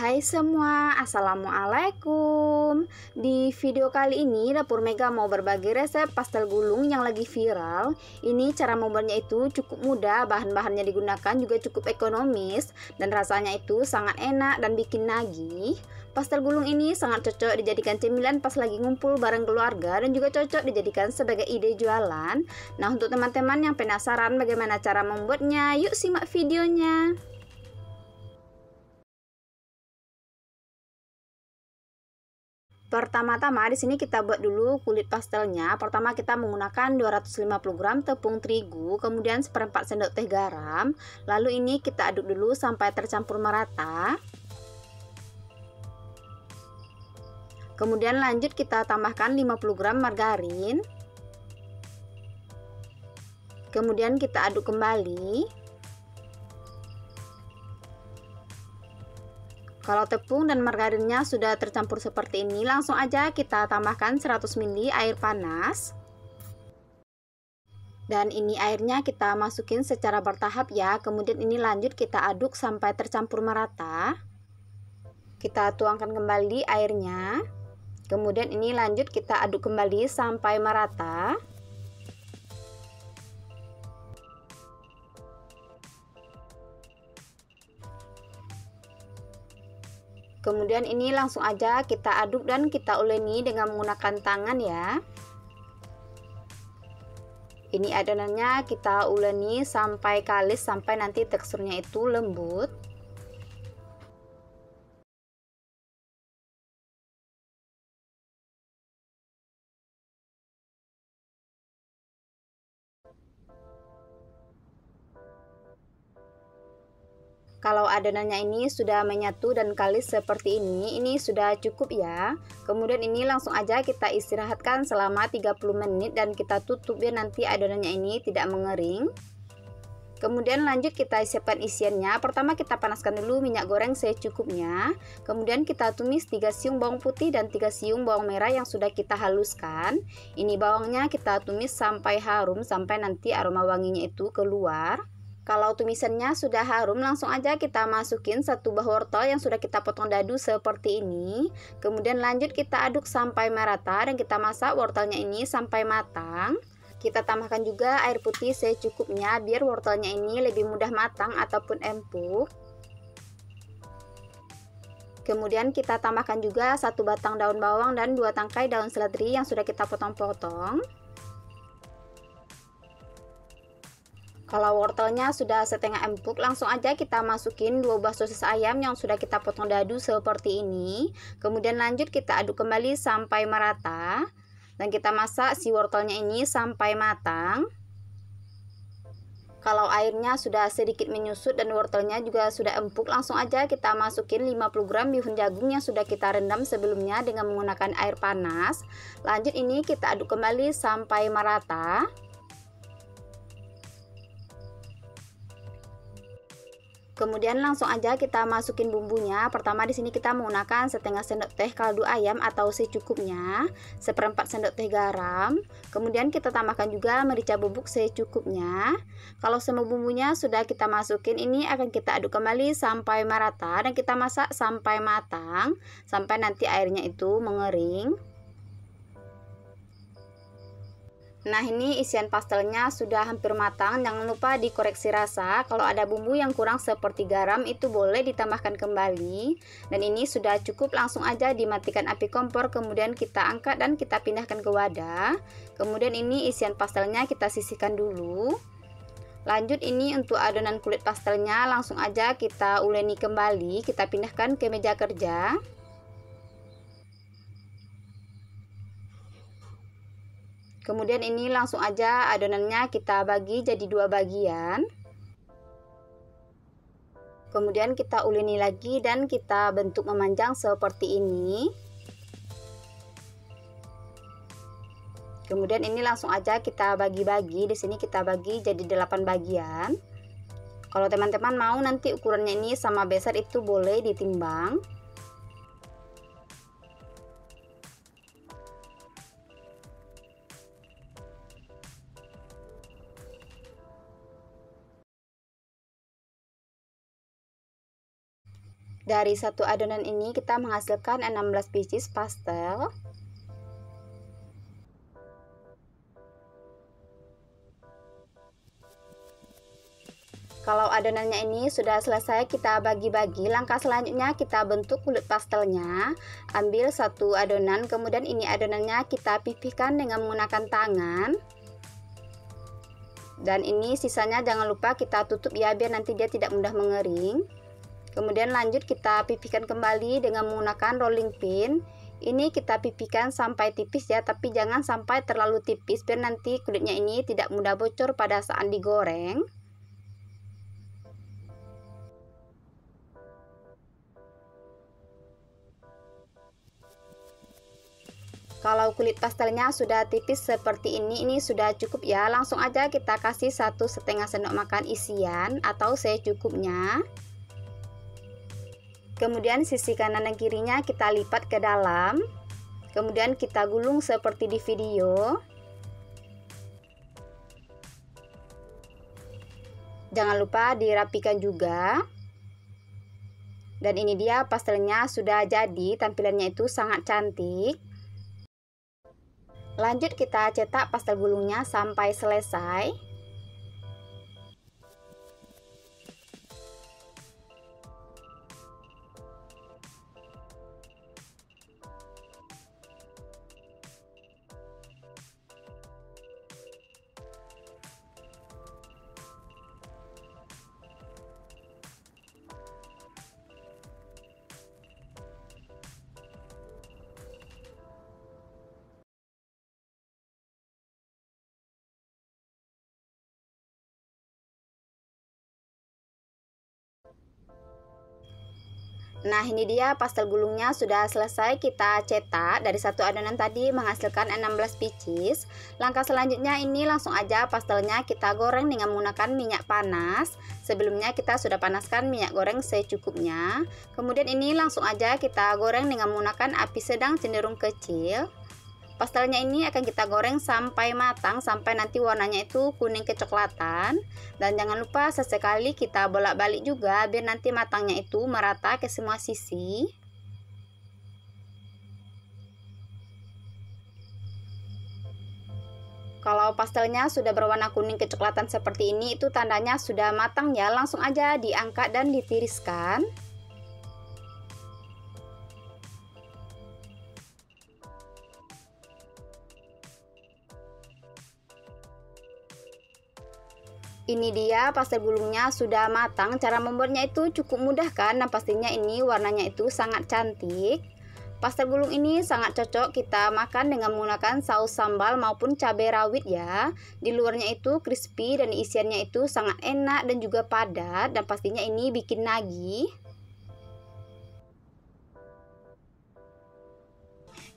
Hai semua, Assalamualaikum. Di video kali ini Dapur Mega mau berbagi resep pastel gulung yang lagi viral. Ini cara membuatnya itu cukup mudah, bahan-bahannya digunakan juga cukup ekonomis, dan rasanya itu sangat enak dan bikin nagih. Pastel gulung ini sangat cocok dijadikan cemilan pas lagi ngumpul bareng keluarga, dan juga cocok dijadikan sebagai ide jualan. Nah, untuk teman-teman yang penasaran bagaimana cara membuatnya, yuk simak videonya. Pertama-tama di sini kita buat dulu kulit pastelnya. Pertama kita menggunakan 250 gram tepung terigu, kemudian seperempat sendok teh garam. Lalu ini kita aduk dulu sampai tercampur merata. Kemudian lanjut kita tambahkan 50 gram margarin. Kemudian kita aduk kembali. Kalau tepung dan margarinnya sudah tercampur seperti ini, langsung aja kita tambahkan 100 ml air panas. Dan ini airnya kita masukin secara bertahap ya. Kemudian ini lanjut kita aduk sampai tercampur merata. Kita tuangkan kembali airnya. Kemudian ini lanjut kita aduk kembali sampai merata. Kemudian ini langsung aja kita aduk dan kita uleni dengan menggunakan tangan ya. Ini adonannya kita uleni sampai kalis, sampai nanti teksturnya itu lembut. Kalau adonannya ini sudah menyatu dan kalis seperti ini sudah cukup ya. Kemudian ini langsung aja kita istirahatkan selama 30 menit dan kita tutup biar nanti adonannya ini tidak mengering. Kemudian lanjut kita siapkan isiannya. Pertama kita panaskan dulu minyak goreng secukupnya. Kemudian kita tumis 3 siung bawang putih dan 3 siung bawang merah yang sudah kita haluskan. Ini bawangnya kita tumis sampai harum, sampai nanti aroma wanginya itu keluar. Kalau tumisannya sudah harum, langsung aja kita masukin 1 buah wortel yang sudah kita potong dadu seperti ini. Kemudian lanjut kita aduk sampai merata dan kita masak wortelnya ini sampai matang. Kita tambahkan juga air putih secukupnya biar wortelnya ini lebih mudah matang ataupun empuk. Kemudian kita tambahkan juga 1 batang daun bawang dan 2 tangkai daun seledri yang sudah kita potong-potong. Kalau wortelnya sudah setengah empuk, langsung aja kita masukin 2 buah sosis ayam yang sudah kita potong dadu seperti ini. Kemudian lanjut kita aduk kembali sampai merata. Dan kita masak si wortelnya ini sampai matang. Kalau airnya sudah sedikit menyusut dan wortelnya juga sudah empuk, langsung aja kita masukin 50 gram bihun jagung yang sudah kita rendam sebelumnya dengan menggunakan air panas. Lanjut ini kita aduk kembali sampai merata. Kemudian langsung aja kita masukin bumbunya. Pertama di sini kita menggunakan setengah sendok teh kaldu ayam atau secukupnya, seperempat sendok teh garam. Kemudian kita tambahkan juga merica bubuk secukupnya. Kalau semua bumbunya sudah kita masukin, ini akan kita aduk kembali sampai merata dan kita masak sampai matang, sampai nanti airnya itu mengering. Nah, ini isian pastelnya sudah hampir matang. Jangan lupa dikoreksi rasa. Kalau ada bumbu yang kurang seperti garam, itu boleh ditambahkan kembali. Dan ini sudah cukup, langsung aja dimatikan api kompor. Kemudian kita angkat dan kita pindahkan ke wadah. Kemudian ini isian pastelnya kita sisihkan dulu. Lanjut ini untuk adonan kulit pastelnya, langsung aja kita uleni kembali. Kita pindahkan ke meja kerja. Kemudian ini langsung aja adonannya kita bagi jadi 2 bagian. Kemudian kita uleni lagi dan kita bentuk memanjang seperti ini. Kemudian ini langsung aja kita bagi-bagi. Di sini kita bagi jadi 8 bagian. Kalau teman-teman mau nanti ukurannya ini sama besar, itu boleh ditimbang. Dari satu adonan ini kita menghasilkan 16 pieces pastel. Kalau adonannya ini sudah selesai kita bagi-bagi, langkah selanjutnya kita bentuk kulit pastelnya. Ambil satu adonan, kemudian ini adonannya kita pipihkan dengan menggunakan tangan. Dan ini sisanya jangan lupa kita tutup ya, biar nanti dia tidak mudah mengering. Kemudian lanjut kita pipihkan kembali dengan menggunakan rolling pin. Ini kita pipihkan sampai tipis ya, tapi jangan sampai terlalu tipis biar nanti kulitnya ini tidak mudah bocor pada saat digoreng. Kalau kulit pastelnya sudah tipis seperti ini sudah cukup ya. Langsung aja kita kasih 1,5 sendok makan isian atau secukupnya. Kemudian sisi kanan dan kirinya kita lipat ke dalam. Kemudian kita gulung seperti di video. Jangan lupa dirapikan juga. Dan ini dia pastelnya sudah jadi, tampilannya itu sangat cantik. Lanjut kita cetak pastel gulungnya sampai selesai. Nah, ini dia pastel gulungnya sudah selesai kita cetak. Dari satu adonan tadi menghasilkan 16 pieces. Langkah selanjutnya ini langsung aja pastelnya kita goreng dengan menggunakan minyak panas. Sebelumnya kita sudah panaskan minyak goreng secukupnya. Kemudian ini langsung aja kita goreng dengan menggunakan api sedang cenderung kecil. Pastelnya ini akan kita goreng sampai matang, sampai nanti warnanya itu kuning kecoklatan. Dan jangan lupa sesekali kita bolak-balik juga biar nanti matangnya itu merata ke semua sisi. Kalau pastelnya sudah berwarna kuning kecoklatan seperti ini, itu tandanya sudah matang ya. Langsung aja diangkat dan ditiriskan. Ini dia pastel gulungnya sudah matang. Cara membuatnya itu cukup mudah kan, dan pastinya ini warnanya itu sangat cantik. Pastel gulung ini sangat cocok kita makan dengan menggunakan saus sambal maupun cabai rawit ya. Di luarnya itu crispy dan isiannya itu sangat enak dan juga padat, dan pastinya ini bikin nagih.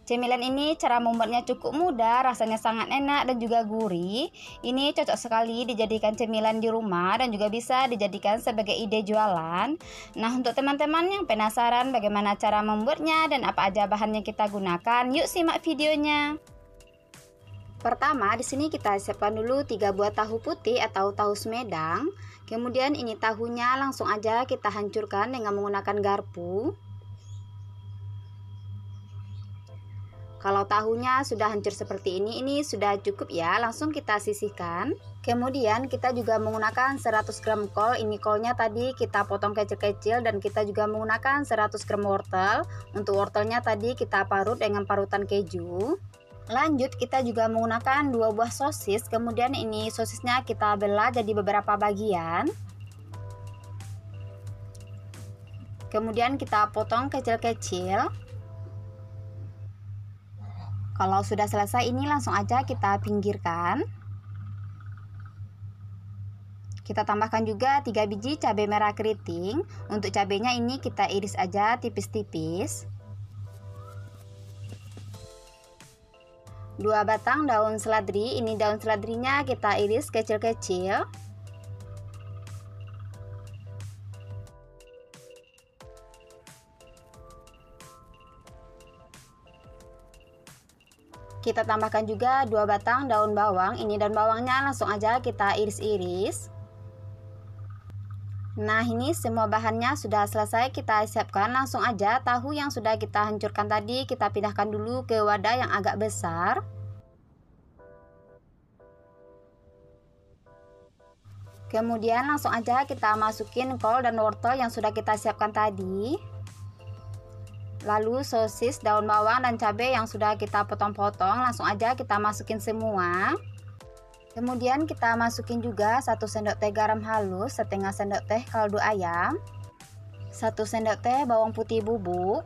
Cemilan ini cara membuatnya cukup mudah, rasanya sangat enak dan juga gurih. Ini cocok sekali dijadikan cemilan di rumah dan juga bisa dijadikan sebagai ide jualan. Nah, untuk teman-teman yang penasaran bagaimana cara membuatnya dan apa aja bahan yang kita gunakan, yuk simak videonya. Pertama, di sini kita siapkan dulu 3 buah tahu putih atau tahu Sumedang. Kemudian ini tahunya langsung aja kita hancurkan dengan menggunakan garpu. Kalau tahunya sudah hancur seperti ini sudah cukup ya, langsung kita sisihkan. Kemudian kita juga menggunakan 100 gram kol. Ini kolnya tadi kita potong kecil-kecil dan kita juga menggunakan 100 gram wortel. Untuk wortelnya tadi kita parut dengan parutan keju. Lanjut kita juga menggunakan 2 buah sosis. Kemudian ini sosisnya kita belah jadi beberapa bagian. Kemudian kita potong kecil-kecil. Kalau sudah selesai ini langsung aja kita pinggirkan. Kita tambahkan juga 3 biji cabai merah keriting. Untuk cabainya ini kita iris aja tipis-tipis. 2 batang daun seledri. Ini daun seledrinya kita iris kecil-kecil. Kita tambahkan juga 2 batang daun bawang. Ini daun bawangnya langsung aja kita iris-iris. Nah, ini semua bahannya sudah selesai kita siapkan. Langsung aja tahu yang sudah kita hancurkan tadi kita pindahkan dulu ke wadah yang agak besar. Kemudian langsung aja kita masukin kol dan wortel yang sudah kita siapkan tadi. Lalu sosis, daun bawang dan cabai yang sudah kita potong-potong langsung aja kita masukin semua. Kemudian kita masukin juga 1 sendok teh garam halus, setengah sendok teh kaldu ayam, 1 sendok teh bawang putih bubuk.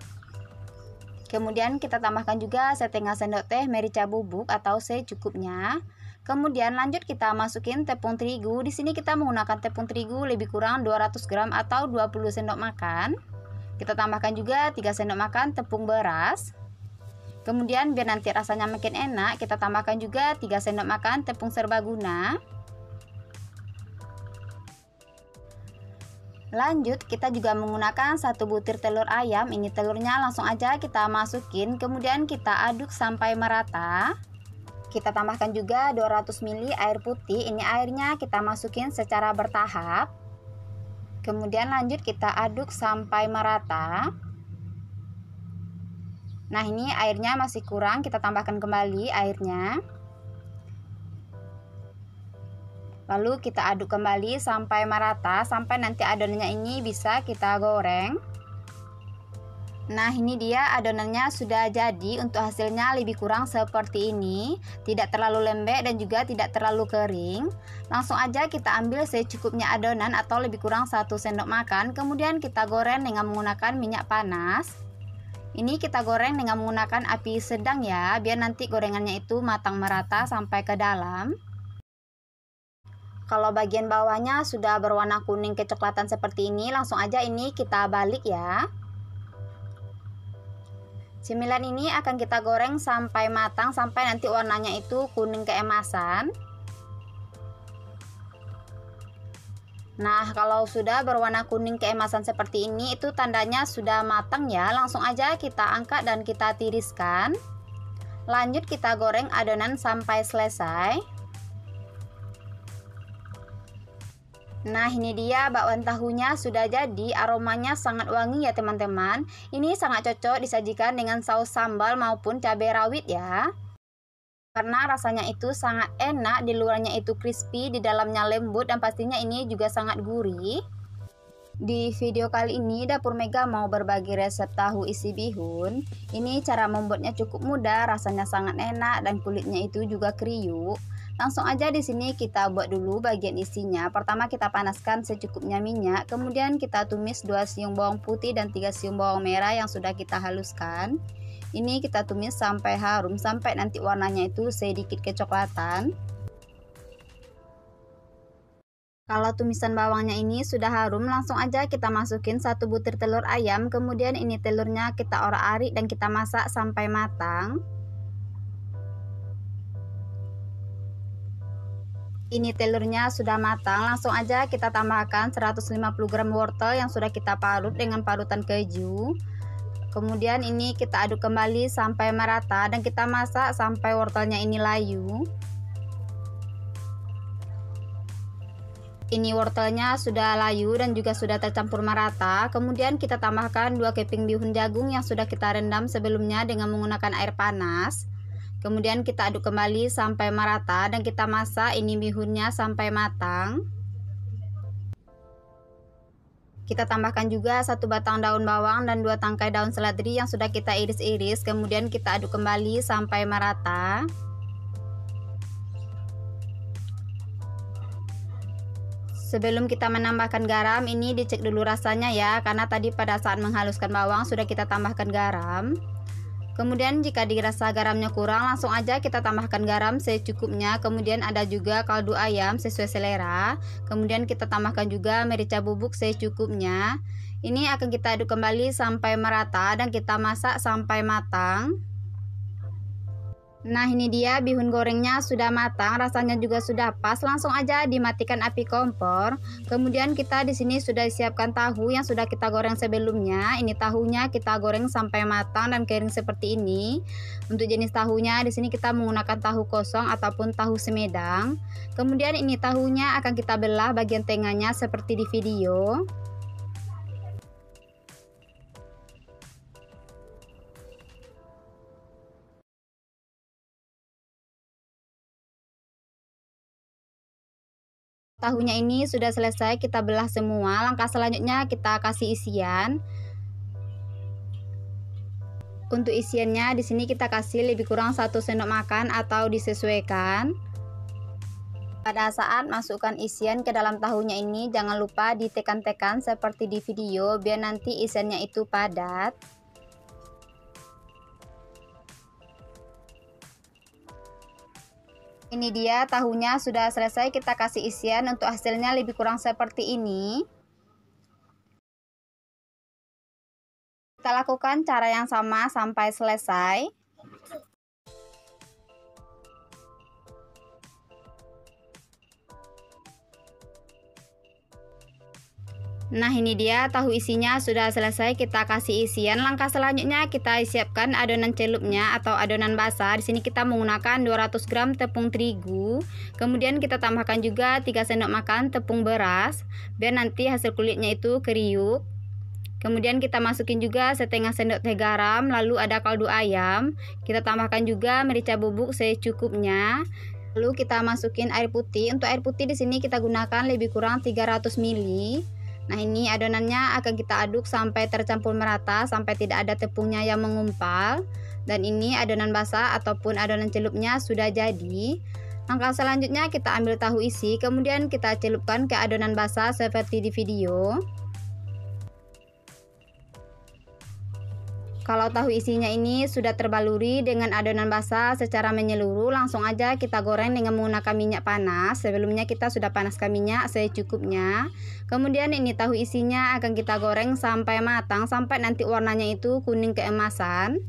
Kemudian kita tambahkan juga setengah sendok teh merica bubuk atau secukupnya. Kemudian lanjut kita masukin tepung terigu. Di sini kita menggunakan tepung terigu lebih kurang 200 gram atau 20 sendok makan. Kita tambahkan juga 3 sendok makan tepung beras. Kemudian biar nanti rasanya makin enak, kita tambahkan juga 3 sendok makan tepung serbaguna. Lanjut kita juga menggunakan 1 butir telur ayam. Ini telurnya langsung aja kita masukin, kemudian kita aduk sampai merata. Kita tambahkan juga 200 ml air putih. Ini airnya kita masukin secara bertahap. Kemudian lanjut kita aduk sampai merata. Nah, ini airnya masih kurang, kita tambahkan kembali airnya. Lalu kita aduk kembali sampai merata, sampai nanti adonannya ini bisa kita goreng. Nah, ini dia adonannya sudah jadi. Untuk hasilnya lebih kurang seperti ini, tidak terlalu lembek dan juga tidak terlalu kering. Langsung aja kita ambil secukupnya adonan atau lebih kurang 1 sendok makan. Kemudian kita goreng dengan menggunakan minyak panas. Ini kita goreng dengan menggunakan api sedang ya, biar nanti gorengannya itu matang merata sampai ke dalam. Kalau bagian bawahnya sudah berwarna kuning kecoklatan seperti ini, langsung aja ini kita balik ya. Cemilan ini akan kita goreng sampai matang, sampai nanti warnanya itu kuning keemasan. Nah, kalau sudah berwarna kuning keemasan seperti ini, itu tandanya sudah matang ya. Langsung aja kita angkat dan kita tiriskan. Lanjut kita goreng adonan sampai selesai. Nah, ini dia bakwan tahunya sudah jadi. Aromanya sangat wangi ya teman-teman. Ini sangat cocok disajikan dengan saus sambal maupun cabai rawit ya. Karena rasanya itu sangat enak, di luarnya itu crispy, di dalamnya lembut, dan pastinya ini juga sangat gurih. Di video kali ini Dapur Mega mau berbagi resep tahu isi bihun. Ini cara membuatnya cukup mudah, rasanya sangat enak dan kulitnya itu juga kriuk. Langsung aja di sini kita buat dulu bagian isinya. Pertama kita panaskan secukupnya minyak, kemudian kita tumis 2 siung bawang putih dan 3 siung bawang merah yang sudah kita haluskan. Ini kita tumis sampai harum, sampai nanti warnanya itu sedikit kecoklatan. Kalau tumisan bawangnya ini sudah harum, langsung aja kita masukin 1 butir telur ayam. Kemudian ini telurnya kita orak-arik dan kita masak sampai matang. Ini telurnya sudah matang, langsung aja kita tambahkan 150 gram wortel yang sudah kita parut dengan parutan keju. Kemudian ini kita aduk kembali sampai merata dan kita masak sampai wortelnya ini layu. Ini wortelnya sudah layu dan juga sudah tercampur merata. Kemudian kita tambahkan 2 keping bihun jagung yang sudah kita rendam sebelumnya dengan menggunakan air panas. Kemudian kita aduk kembali sampai merata dan kita masak ini bihunnya sampai matang. Kita tambahkan juga 1 batang daun bawang dan 2 tangkai daun seledri yang sudah kita iris-iris. Kemudian kita aduk kembali sampai merata. Sebelum kita menambahkan garam, ini dicek dulu rasanya ya, karena tadi pada saat menghaluskan bawang sudah kita tambahkan garam. Kemudian jika dirasa garamnya kurang, langsung aja kita tambahkan garam secukupnya. Kemudian ada juga kaldu ayam sesuai selera. Kemudian kita tambahkan juga merica bubuk secukupnya. Ini akan kita aduk kembali sampai merata dan kita masak sampai matang. Nah, ini dia bihun gorengnya sudah matang, rasanya juga sudah pas. Langsung aja dimatikan api kompor. Kemudian kita di sini sudah siapkan tahu yang sudah kita goreng sebelumnya. Ini tahunya kita goreng sampai matang dan kering seperti ini. Untuk jenis tahunya di sini kita menggunakan tahu kosong ataupun tahu semedang. Kemudian ini tahunya akan kita belah bagian tengahnya seperti di video. Tahunya ini sudah selesai kita belah semua. Langkah selanjutnya kita kasih isian. Untuk isiannya di sini kita kasih lebih kurang 1 sendok makan atau disesuaikan. Pada saat masukkan isian ke dalam tahunya ini jangan lupa ditekan-tekan seperti di video biar nanti isiannya itu padat. Ini dia tahunya sudah selesai kita kasih isian. Untuk hasilnya lebih kurang seperti ini. Kita lakukan cara yang sama sampai selesai. Nah, ini dia tahu isinya sudah selesai kita kasih isian. Langkah selanjutnya kita siapkan adonan celupnya atau adonan basah. Di sini kita menggunakan 200 gram tepung terigu. Kemudian kita tambahkan juga 3 sendok makan tepung beras biar nanti hasil kulitnya itu kriuk. Kemudian kita masukin juga setengah sendok teh garam, lalu ada kaldu ayam. Kita tambahkan juga merica bubuk secukupnya. Lalu kita masukin air putih. Untuk air putih di sini kita gunakan lebih kurang 300 ml. Nah, ini adonannya akan kita aduk sampai tercampur merata, sampai tidak ada tepungnya yang mengumpal. Dan ini adonan basah ataupun adonan celupnya sudah jadi. Langkah selanjutnya kita ambil tahu isi, kemudian kita celupkan ke adonan basah seperti di video. Kalau tahu isinya ini sudah terbaluri dengan adonan basah secara menyeluruh, langsung aja kita goreng dengan menggunakan minyak panas. Sebelumnya kita sudah panaskan minyak secukupnya. Kemudian ini tahu isinya akan kita goreng sampai matang, sampai nanti warnanya itu kuning keemasan.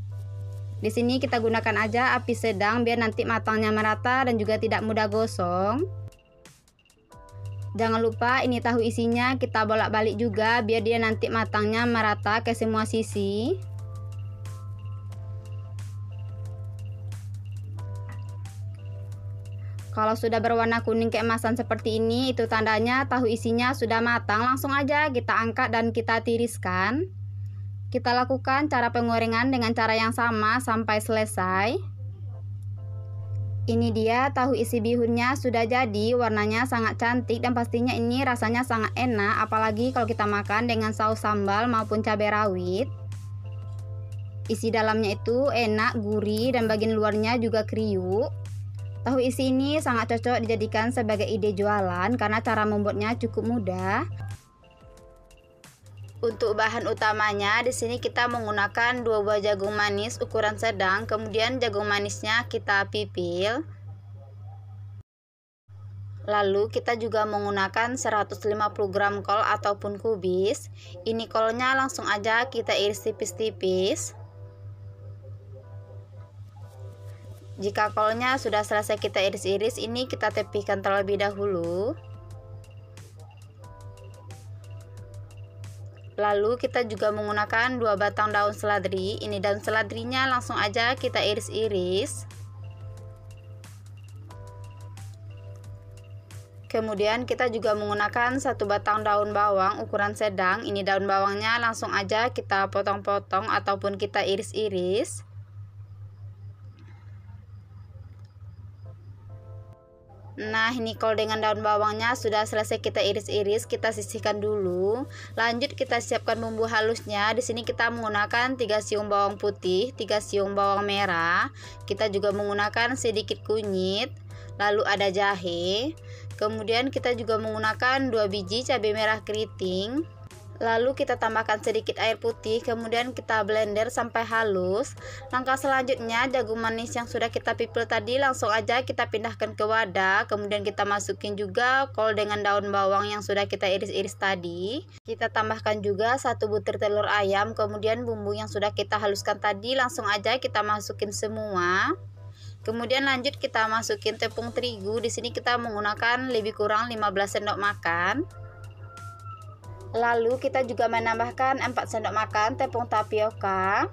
Di sini kita gunakan aja api sedang biar nanti matangnya merata dan juga tidak mudah gosong. Jangan lupa ini tahu isinya kita bolak-balik juga biar dia nanti matangnya merata ke semua sisi. Kalau sudah berwarna kuning keemasan seperti ini, itu tandanya tahu isinya sudah matang. Langsung aja kita angkat dan kita tiriskan. Kita lakukan cara penggorengan dengan cara yang sama sampai selesai. Ini dia tahu isi bihunnya sudah jadi, warnanya sangat cantik dan pastinya ini rasanya sangat enak, apalagi kalau kita makan dengan saus sambal maupun cabai rawit. Isi dalamnya itu enak, gurih, dan bagian luarnya juga kriuk. Tahu isi ini sangat cocok dijadikan sebagai ide jualan karena cara membuatnya cukup mudah. Untuk bahan utamanya di sini kita menggunakan 2 buah jagung manis ukuran sedang, kemudian jagung manisnya kita pipil. Lalu kita juga menggunakan 150 gram kol ataupun kubis. Ini kolnya langsung aja kita iris tipis-tipis. Jika kolnya sudah selesai kita iris-iris, ini kita tepihkan terlebih dahulu. Lalu kita juga menggunakan 2 batang daun seledri. Ini daun seledrinya langsung aja kita iris-iris. Kemudian kita juga menggunakan 1 batang daun bawang ukuran sedang. Ini daun bawangnya langsung aja kita potong-potong ataupun kita iris-iris. Nah, ini kol dengan daun bawangnya sudah selesai kita iris-iris, kita sisihkan dulu. Lanjut kita siapkan bumbu halusnya. Di sini kita menggunakan 3 siung bawang putih, 3 siung bawang merah. Kita juga menggunakan sedikit kunyit, lalu ada jahe. Kemudian kita juga menggunakan 2 biji cabai merah keriting. Lalu kita tambahkan sedikit air putih, kemudian kita blender sampai halus. Langkah selanjutnya jagung manis yang sudah kita pipil tadi langsung aja kita pindahkan ke wadah. Kemudian kita masukin juga kol dengan daun bawang yang sudah kita iris-iris tadi. Kita tambahkan juga 1 butir telur ayam, kemudian bumbu yang sudah kita haluskan tadi langsung aja kita masukin semua. Kemudian lanjut kita masukin tepung terigu. Di sini kita menggunakan lebih kurang 15 sendok makan. Lalu kita juga menambahkan 4 sendok makan tepung tapioka.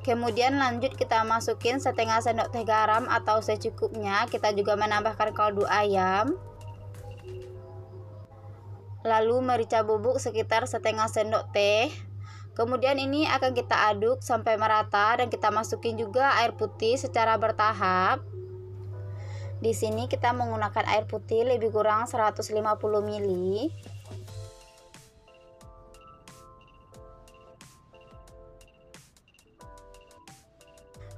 Kemudian lanjut kita masukin setengah sendok teh garam atau secukupnya. Kita juga menambahkan kaldu ayam. Lalu merica bubuk sekitar setengah sendok teh. Kemudian ini akan kita aduk sampai merata dan kita masukin juga air putih secara bertahap. Di sini kita menggunakan air putih lebih kurang 150 ml.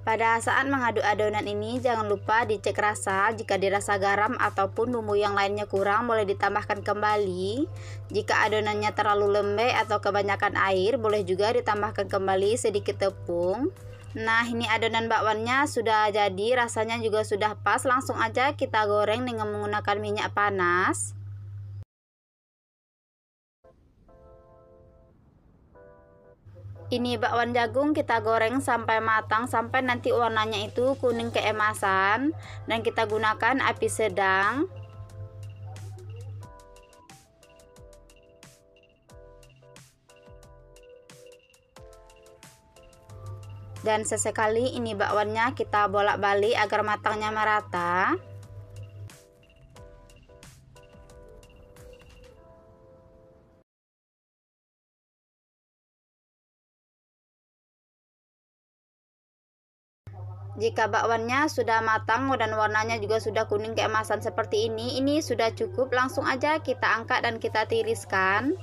Pada saat mengaduk adonan ini jangan lupa dicek rasa. Jika dirasa garam ataupun bumbu yang lainnya kurang boleh ditambahkan kembali. Jika adonannya terlalu lembek atau kebanyakan air boleh juga ditambahkan kembali sedikit tepung. Nah, ini adonan bakwannya sudah jadi, rasanya juga sudah pas. Langsung aja kita goreng dengan menggunakan minyak panas. Ini bakwan jagung kita goreng sampai matang, sampai nanti warnanya itu kuning keemasan, dan kita gunakan api sedang. Dan sesekali ini bakwannya kita bolak-balik agar matangnya merata. Jika bakwannya sudah matang dan warnanya juga sudah kuning keemasan seperti ini sudah cukup. Langsung aja kita angkat dan kita tiriskan.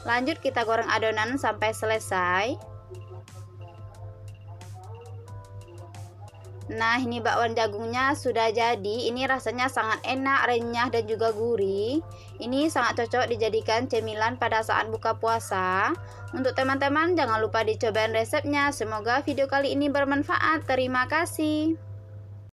Lanjut kita goreng adonan sampai selesai. Nah, ini bakwan jagungnya sudah jadi. Ini rasanya sangat enak, renyah dan juga gurih. Ini sangat cocok dijadikan cemilan pada saat buka puasa. Untuk teman-teman jangan lupa dicobain resepnya. Semoga video kali ini bermanfaat. Terima kasih.